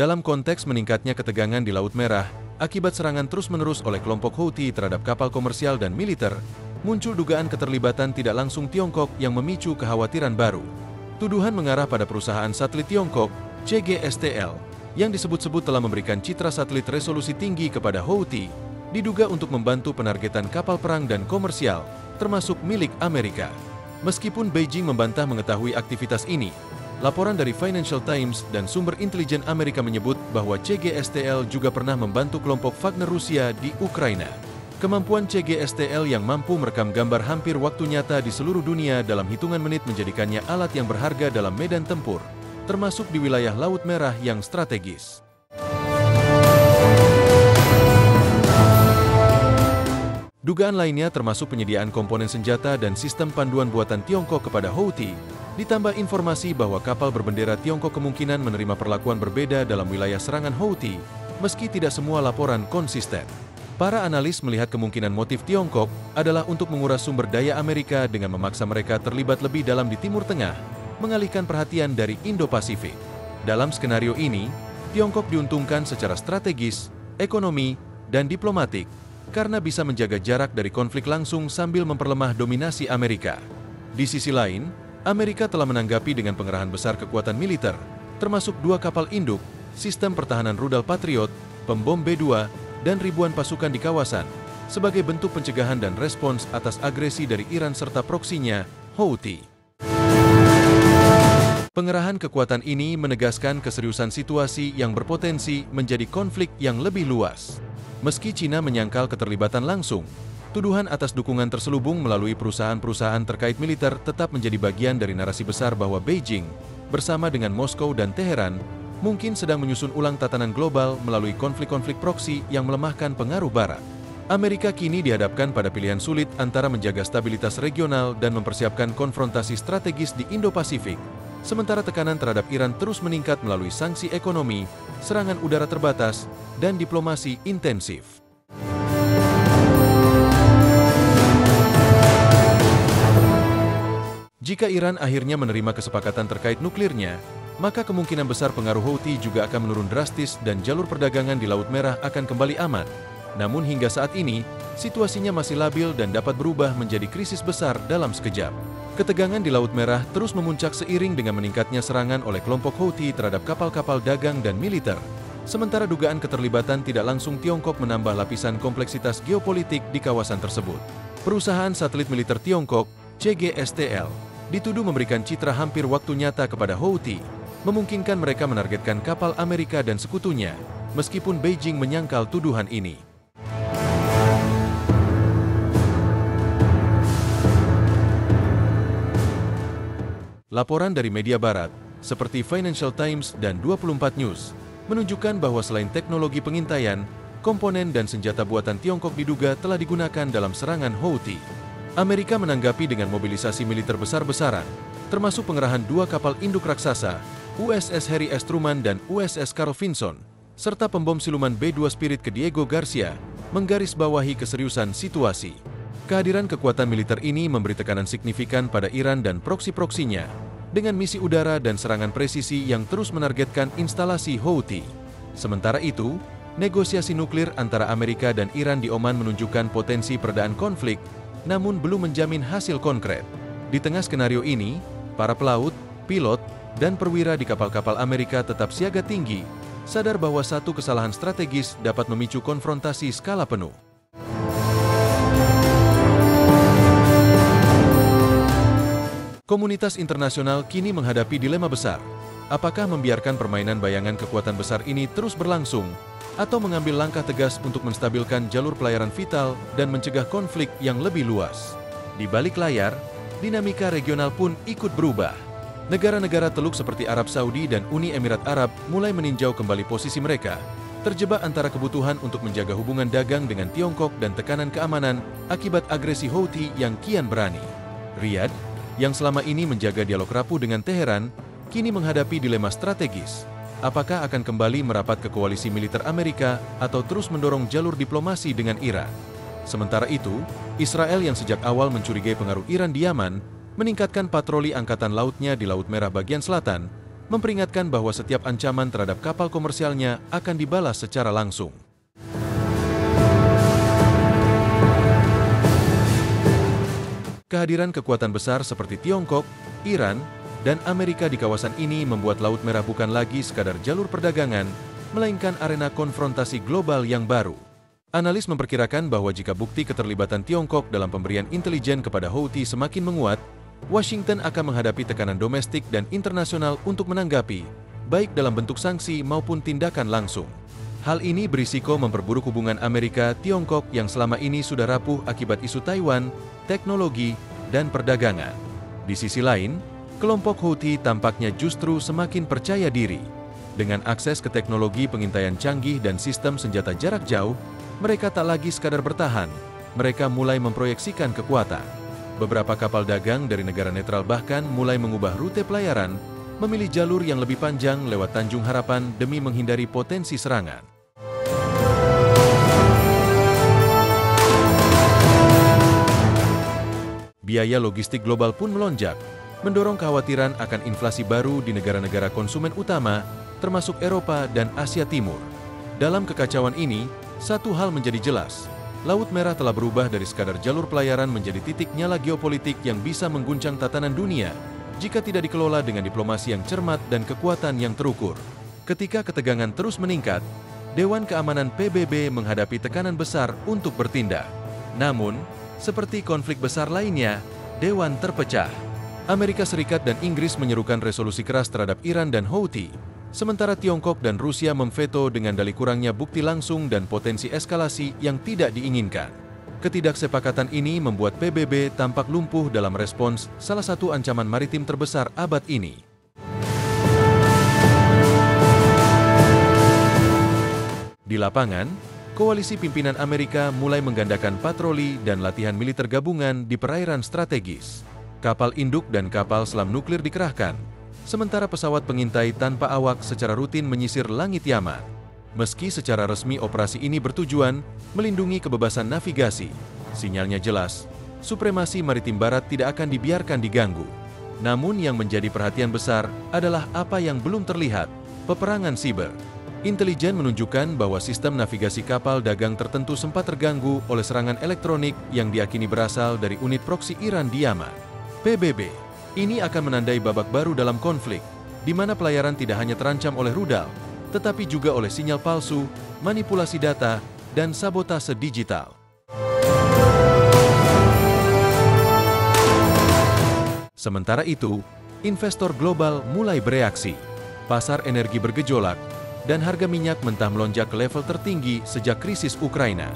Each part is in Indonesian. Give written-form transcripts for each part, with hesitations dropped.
Dalam konteks meningkatnya ketegangan di Laut Merah, akibat serangan terus-menerus oleh kelompok Houthi terhadap kapal komersial dan militer, muncul dugaan keterlibatan tidak langsung Tiongkok yang memicu kekhawatiran baru. Tuduhan mengarah pada perusahaan satelit Tiongkok, CGSTL, yang disebut-sebut telah memberikan citra satelit resolusi tinggi kepada Houthi, diduga untuk membantu penargetan kapal perang dan komersial, termasuk milik Amerika. Meskipun Beijing membantah mengetahui aktivitas ini, laporan dari Financial Times dan sumber intelijen Amerika menyebut bahwa CGSTL juga pernah membantu kelompok Wagner Rusia di Ukraina. Kemampuan CGSTL yang mampu merekam gambar hampir waktu nyata di seluruh dunia dalam hitungan menit menjadikannya alat yang berharga dalam medan tempur, termasuk di wilayah Laut Merah yang strategis. Dugaan lainnya termasuk penyediaan komponen senjata dan sistem panduan buatan Tiongkok kepada Houthi, ditambah informasi bahwa kapal berbendera Tiongkok kemungkinan menerima perlakuan berbeda dalam wilayah serangan Houthi, meski tidak semua laporan konsisten. Para analis melihat kemungkinan motif Tiongkok adalah untuk menguras sumber daya Amerika dengan memaksa mereka terlibat lebih dalam di Timur Tengah, mengalihkan perhatian dari Indo-Pasifik. Dalam skenario ini, Tiongkok diuntungkan secara strategis, ekonomi, dan diplomatik, karena bisa menjaga jarak dari konflik langsung sambil memperlemah dominasi Amerika. Di sisi lain, Amerika telah menanggapi dengan pengerahan besar kekuatan militer, termasuk 2 kapal induk, sistem pertahanan rudal Patriot, pembom B-2, dan ribuan pasukan di kawasan, sebagai bentuk pencegahan dan respons atas agresi dari Iran serta proksinya, Houthi. Pengerahan kekuatan ini menegaskan keseriusan situasi yang berpotensi menjadi konflik yang lebih luas. Meski Cina menyangkal keterlibatan langsung, tuduhan atas dukungan terselubung melalui perusahaan-perusahaan terkait militer tetap menjadi bagian dari narasi besar bahwa Beijing, bersama dengan Moskow dan Teheran, mungkin sedang menyusun ulang tatanan global melalui konflik-konflik proksi yang melemahkan pengaruh Barat. Amerika kini dihadapkan pada pilihan sulit antara menjaga stabilitas regional dan mempersiapkan konfrontasi strategis di Indo-Pasifik, sementara tekanan terhadap Iran terus meningkat melalui sanksi ekonomi, serangan udara terbatas, dan diplomasi intensif. Jika Iran akhirnya menerima kesepakatan terkait nuklirnya, maka kemungkinan besar pengaruh Houthi juga akan menurun drastis dan jalur perdagangan di Laut Merah akan kembali aman. Namun hingga saat ini, situasinya masih labil dan dapat berubah menjadi krisis besar dalam sekejap. Ketegangan di Laut Merah terus memuncak seiring dengan meningkatnya serangan oleh kelompok Houthi terhadap kapal-kapal dagang dan militer. Sementara dugaan keterlibatan tidak langsung Tiongkok menambah lapisan kompleksitas geopolitik di kawasan tersebut. Perusahaan satelit militer Tiongkok, CGSTL, dituduh memberikan citra hampir waktu nyata kepada Houthi, memungkinkan mereka menargetkan kapal Amerika dan sekutunya, meskipun Beijing menyangkal tuduhan ini. Laporan dari media barat, seperti Financial Times dan 24 News, menunjukkan bahwa selain teknologi pengintaian, komponen dan senjata buatan Tiongkok diduga telah digunakan dalam serangan Houthi. Amerika menanggapi dengan mobilisasi militer besar-besaran, termasuk pengerahan 2 kapal induk raksasa, USS Harry S. Truman dan USS Carl Vinson, serta pembom siluman B-2 Spirit ke Diego Garcia, menggarisbawahi keseriusan situasi. Kehadiran kekuatan militer ini memberi tekanan signifikan pada Iran dan proksi-proksinya, dengan misi udara dan serangan presisi yang terus menargetkan instalasi Houthi. Sementara itu, negosiasi nuklir antara Amerika dan Iran di Oman menunjukkan potensi peredaan konflik, namun belum menjamin hasil konkret. Di tengah skenario ini, para pelaut, pilot, dan perwira di kapal-kapal Amerika tetap siaga tinggi, sadar bahwa satu kesalahan strategis dapat memicu konfrontasi skala penuh. Komunitas internasional kini menghadapi dilema besar. Apakah membiarkan permainan bayangan kekuatan besar ini terus berlangsung, atau mengambil langkah tegas untuk menstabilkan jalur pelayaran vital dan mencegah konflik yang lebih luas? Di balik layar, dinamika regional pun ikut berubah. Negara-negara Teluk seperti Arab Saudi dan Uni Emirat Arab mulai meninjau kembali posisi mereka, terjebak antara kebutuhan untuk menjaga hubungan dagang dengan Tiongkok dan tekanan keamanan akibat agresi Houthi yang kian berani. Riyadh, yang selama ini menjaga dialog rapuh dengan Teheran, kini menghadapi dilema strategis. Apakah akan kembali merapat ke koalisi militer Amerika atau terus mendorong jalur diplomasi dengan Iran? Sementara itu, Israel yang sejak awal mencurigai pengaruh Iran di Yaman, meningkatkan patroli angkatan lautnya di Laut Merah bagian selatan, memperingatkan bahwa setiap ancaman terhadap kapal komersialnya akan dibalas secara langsung. Kehadiran kekuatan besar seperti Tiongkok, Iran, dan Amerika di kawasan ini membuat Laut Merah bukan lagi sekadar jalur perdagangan, melainkan arena konfrontasi global yang baru. Analis memperkirakan bahwa jika bukti keterlibatan Tiongkok dalam pemberian intelijen kepada Houthi semakin menguat, Washington akan menghadapi tekanan domestik dan internasional untuk menanggapi, baik dalam bentuk sanksi maupun tindakan langsung. Hal ini berisiko memperburuk hubungan Amerika-Tiongkok yang selama ini sudah rapuh akibat isu Taiwan, teknologi, dan perdagangan. Di sisi lain, kelompok Houthi tampaknya justru semakin percaya diri. Dengan akses ke teknologi pengintaian canggih dan sistem senjata jarak jauh, mereka tak lagi sekadar bertahan, mereka mulai memproyeksikan kekuatan. Beberapa kapal dagang dari negara netral bahkan mulai mengubah rute pelayaran, memilih jalur yang lebih panjang lewat Tanjung Harapan demi menghindari potensi serangan. Biaya logistik global pun melonjak, mendorong kekhawatiran akan inflasi baru di negara-negara konsumen utama, termasuk Eropa dan Asia Timur. Dalam kekacauan ini, satu hal menjadi jelas, Laut Merah telah berubah dari sekadar jalur pelayaran menjadi titik nyala geopolitik yang bisa mengguncang tatanan dunia jika tidak dikelola dengan diplomasi yang cermat dan kekuatan yang terukur. Ketika ketegangan terus meningkat, Dewan Keamanan PBB menghadapi tekanan besar untuk bertindak. Namun, seperti konflik besar lainnya, Dewan terpecah. Amerika Serikat dan Inggris menyerukan resolusi keras terhadap Iran dan Houthi, sementara Tiongkok dan Rusia memveto dengan dalih kurangnya bukti langsung dan potensi eskalasi yang tidak diinginkan. Ketidaksepakatan ini membuat PBB tampak lumpuh dalam respons salah satu ancaman maritim terbesar abad ini. Di lapangan, koalisi pimpinan Amerika mulai menggandakan patroli dan latihan militer gabungan di perairan strategis. Kapal induk dan kapal selam nuklir dikerahkan, sementara pesawat pengintai tanpa awak secara rutin menyisir langit Yaman. Meski secara resmi operasi ini bertujuan melindungi kebebasan navigasi, sinyalnya jelas, supremasi maritim barat tidak akan dibiarkan diganggu. Namun yang menjadi perhatian besar adalah apa yang belum terlihat, peperangan siber. Intelijen menunjukkan bahwa sistem navigasi kapal dagang tertentu sempat terganggu oleh serangan elektronik yang diyakini berasal dari unit proksi Iran di Yaman. PBB, ini akan menandai babak baru dalam konflik, di mana pelayaran tidak hanya terancam oleh rudal, tetapi juga oleh sinyal palsu, manipulasi data, dan sabotase digital. Sementara itu, investor global mulai bereaksi. Pasar energi bergejolak, dan harga minyak mentah melonjak ke level tertinggi sejak krisis Ukraina.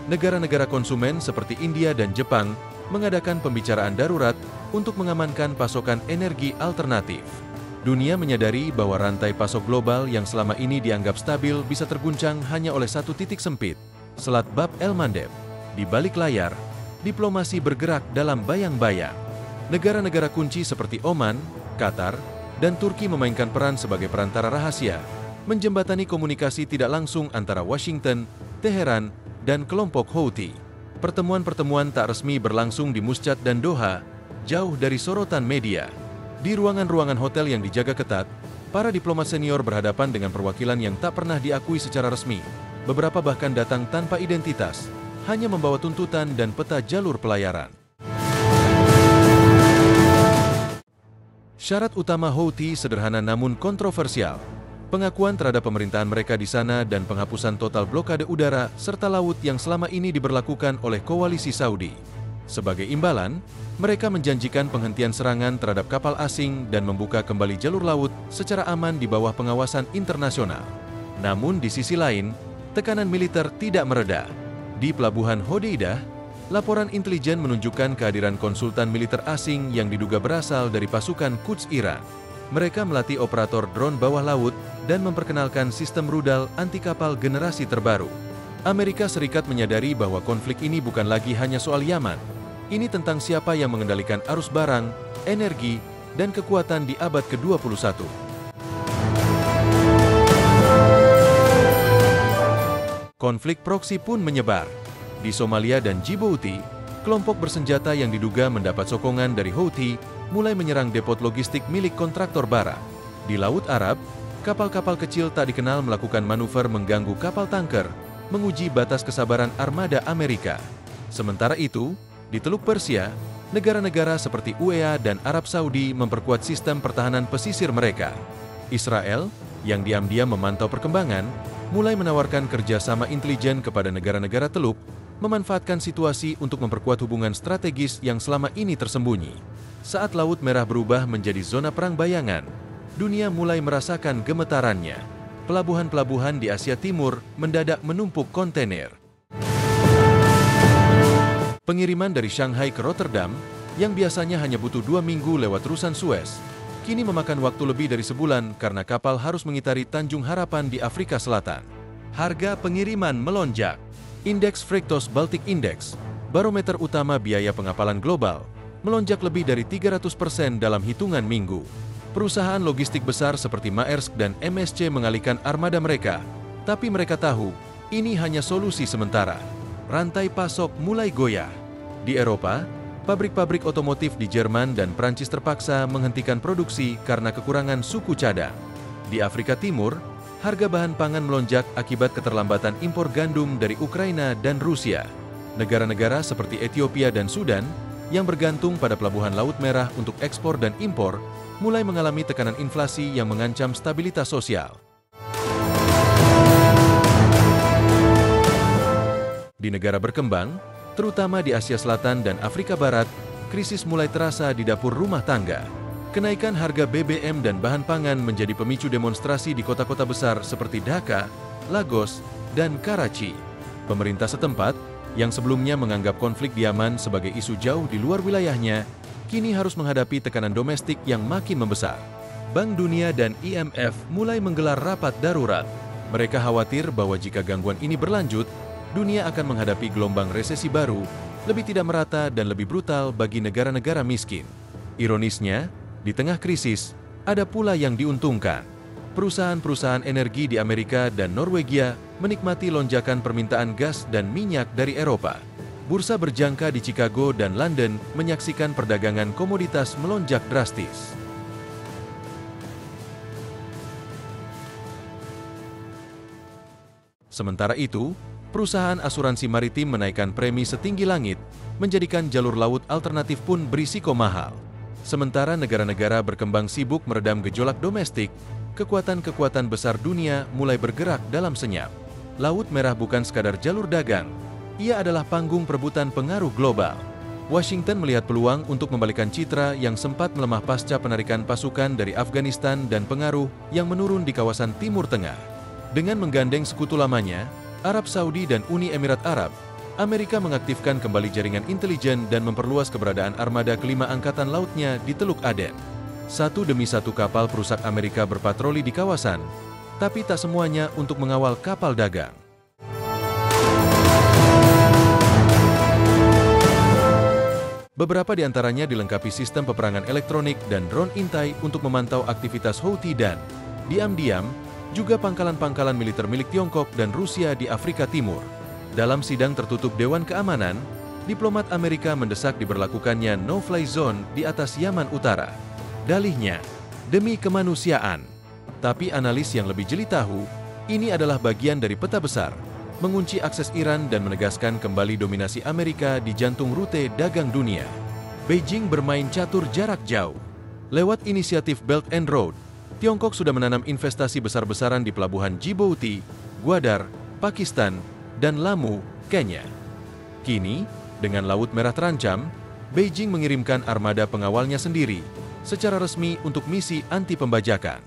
Negara-negara konsumen seperti India dan Jepang mengadakan pembicaraan darurat untuk mengamankan pasokan energi alternatif. Dunia menyadari bahwa rantai pasok global yang selama ini dianggap stabil bisa terguncang hanya oleh satu titik sempit, Selat Bab el-Mandeb. Di balik layar, diplomasi bergerak dalam bayang-bayang. Negara-negara kunci seperti Oman, Qatar, dan Turki memainkan peran sebagai perantara rahasia, menjembatani komunikasi tidak langsung antara Washington, Teheran, dan kelompok Houthi. Pertemuan-pertemuan tak resmi berlangsung di Muscat dan Doha, jauh dari sorotan media. Di ruangan-ruangan hotel yang dijaga ketat, para diplomat senior berhadapan dengan perwakilan yang tak pernah diakui secara resmi. Beberapa bahkan datang tanpa identitas, hanya membawa tuntutan dan peta jalur pelayaran. Syarat utama Houthi sederhana namun kontroversial. Pengakuan terhadap pemerintahan mereka di sana dan penghapusan total blokade udara serta laut yang selama ini diberlakukan oleh koalisi Saudi. Sebagai imbalan, mereka menjanjikan penghentian serangan terhadap kapal asing dan membuka kembali jalur laut secara aman di bawah pengawasan internasional. Namun di sisi lain, tekanan militer tidak mereda. Di Pelabuhan Hodeidah, laporan intelijen menunjukkan kehadiran konsultan militer asing yang diduga berasal dari pasukan Quds Iran. Mereka melatih operator drone bawah laut dan memperkenalkan sistem rudal anti kapal generasi terbaru. Amerika Serikat menyadari bahwa konflik ini bukan lagi hanya soal Yaman. Ini tentang siapa yang mengendalikan arus barang, energi, dan kekuatan di abad ke-21. Konflik proksi pun menyebar. Di Somalia dan Djibouti, kelompok bersenjata yang diduga mendapat sokongan dari Houthi mulai menyerang depot logistik milik kontraktor barat. Di Laut Arab, kapal-kapal kecil tak dikenal melakukan manuver mengganggu kapal tanker, menguji batas kesabaran armada Amerika. Sementara itu, di Teluk Persia, negara-negara seperti UEA dan Arab Saudi memperkuat sistem pertahanan pesisir mereka. Israel, yang diam-diam memantau perkembangan, mulai menawarkan kerjasama intelijen kepada negara-negara Teluk, memanfaatkan situasi untuk memperkuat hubungan strategis yang selama ini tersembunyi. Saat Laut Merah berubah menjadi zona perang bayangan, dunia mulai merasakan gemetarannya. Pelabuhan-pelabuhan di Asia Timur mendadak menumpuk kontainer. Pengiriman dari Shanghai ke Rotterdam, yang biasanya hanya butuh 2 minggu lewat Rusan Suez, kini memakan waktu lebih dari sebulan karena kapal harus mengitari Tanjung Harapan di Afrika Selatan. Harga pengiriman melonjak. Indeks Freightos Baltic Index, barometer utama biaya pengapalan global, melonjak lebih dari 300% dalam hitungan minggu. Perusahaan logistik besar seperti Maersk dan MSC mengalihkan armada mereka, tapi mereka tahu ini hanya solusi sementara. Rantai pasok mulai goyah. Di Eropa, pabrik-pabrik otomotif di Jerman dan Prancis terpaksa menghentikan produksi karena kekurangan suku cadang. Di Afrika Timur, harga bahan pangan melonjak akibat keterlambatan impor gandum dari Ukraina dan Rusia. Negara-negara seperti Ethiopia dan Sudan, yang bergantung pada pelabuhan Laut Merah untuk ekspor dan impor, mulai mengalami tekanan inflasi yang mengancam stabilitas sosial. Di negara berkembang, terutama di Asia Selatan dan Afrika Barat, krisis mulai terasa di dapur rumah tangga. Kenaikan harga BBM dan bahan pangan menjadi pemicu demonstrasi di kota-kota besar seperti Dhaka, Lagos, dan Karachi. Pemerintah setempat, yang sebelumnya menganggap konflik di Yaman sebagai isu jauh di luar wilayahnya, kini harus menghadapi tekanan domestik yang makin membesar. Bank Dunia dan IMF mulai menggelar rapat darurat. Mereka khawatir bahwa jika gangguan ini berlanjut, dunia akan menghadapi gelombang resesi baru, lebih tidak merata dan lebih brutal bagi negara-negara miskin. Ironisnya, di tengah krisis, ada pula yang diuntungkan. Perusahaan-perusahaan energi di Amerika dan Norwegia menikmati lonjakan permintaan gas dan minyak dari Eropa. Bursa berjangka di Chicago dan London menyaksikan perdagangan komoditas melonjak drastis. Sementara itu, perusahaan asuransi maritim menaikkan premi setinggi langit, menjadikan jalur laut alternatif pun berisiko mahal. Sementara negara-negara berkembang sibuk meredam gejolak domestik, kekuatan-kekuatan besar dunia mulai bergerak dalam senyap. Laut Merah bukan sekadar jalur dagang, ia adalah panggung perebutan pengaruh global. Washington melihat peluang untuk membalikan citra yang sempat melemah pasca penarikan pasukan dari Afghanistan dan pengaruh yang menurun di kawasan Timur Tengah. Dengan menggandeng sekutu lamanya, Arab Saudi dan Uni Emirat Arab, Amerika mengaktifkan kembali jaringan intelijen dan memperluas keberadaan armada kelima angkatan lautnya di Teluk Aden. Satu demi satu kapal perusak Amerika berpatroli di kawasan, tapi tak semuanya untuk mengawal kapal dagang. Beberapa di antaranya dilengkapi sistem peperangan elektronik dan drone intai untuk memantau aktivitas Houthi dan, diam-diam, juga pangkalan-pangkalan militer milik Tiongkok dan Rusia di Afrika Timur. Dalam sidang tertutup Dewan Keamanan, diplomat Amerika mendesak diberlakukannya no-fly zone di atas Yaman Utara. Dalihnya, demi kemanusiaan. Tapi analis yang lebih jeli tahu, ini adalah bagian dari peta besar, mengunci akses Iran dan menegaskan kembali dominasi Amerika di jantung rute dagang dunia. Beijing bermain catur jarak jauh. Lewat inisiatif Belt and Road, Tiongkok sudah menanam investasi besar-besaran di pelabuhan Djibouti, Gwadar, Pakistan, dan Lamu, Kenya. Kini, dengan Laut Merah terancam, Beijing mengirimkan armada pengawalnya sendiri, secara resmi untuk misi anti pembajakan.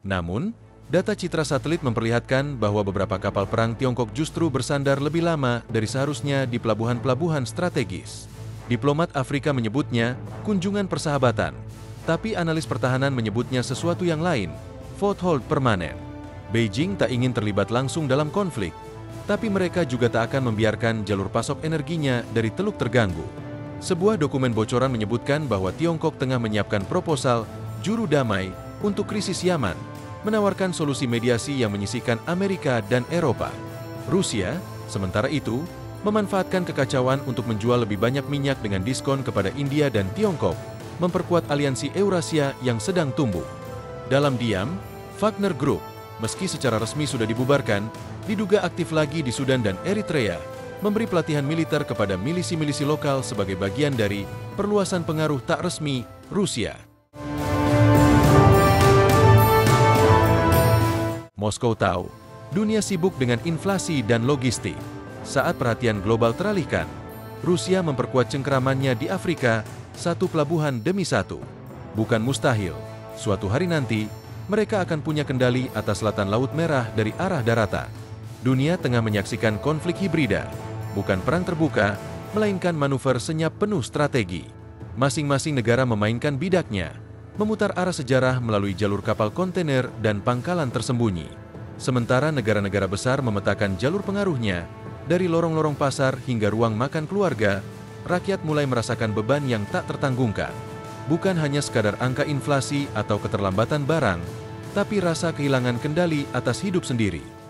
Namun, data citra satelit memperlihatkan bahwa beberapa kapal perang Tiongkok justru bersandar lebih lama dari seharusnya di pelabuhan-pelabuhan strategis. Diplomat Afrika menyebutnya kunjungan persahabatan, tapi analis pertahanan menyebutnya sesuatu yang lain, foothold permanen. Beijing tak ingin terlibat langsung dalam konflik, tapi mereka juga tak akan membiarkan jalur pasok energinya dari Teluk terganggu. Sebuah dokumen bocoran menyebutkan bahwa Tiongkok tengah menyiapkan proposal juru damai untuk krisis Yaman, menawarkan solusi mediasi yang menyisihkan Amerika dan Eropa. Rusia, sementara itu, memanfaatkan kekacauan untuk menjual lebih banyak minyak dengan diskon kepada India dan Tiongkok, memperkuat aliansi Eurasia yang sedang tumbuh. Dalam diam, Wagner Group, meski secara resmi sudah dibubarkan, diduga aktif lagi di Sudan dan Eritrea, memberi pelatihan militer kepada milisi-milisi lokal sebagai bagian dari perluasan pengaruh tak resmi Rusia. Moskow tahu, dunia sibuk dengan inflasi dan logistik. Saat perhatian global teralihkan, Rusia memperkuat cengkeramannya di Afrika, satu pelabuhan demi satu. Bukan mustahil, suatu hari nanti, mereka akan punya kendali atas selatan Laut Merah dari arah daratan. Dunia tengah menyaksikan konflik hibrida, bukan perang terbuka, melainkan manuver senyap penuh strategi. Masing-masing negara memainkan bidaknya, memutar arah sejarah melalui jalur kapal kontainer dan pangkalan tersembunyi. Sementara negara-negara besar memetakan jalur pengaruhnya, dari lorong-lorong pasar hingga ruang makan keluarga, rakyat mulai merasakan beban yang tak tertanggungkan. Bukan hanya sekadar angka inflasi atau keterlambatan barang, tapi rasa kehilangan kendali atas hidup sendiri.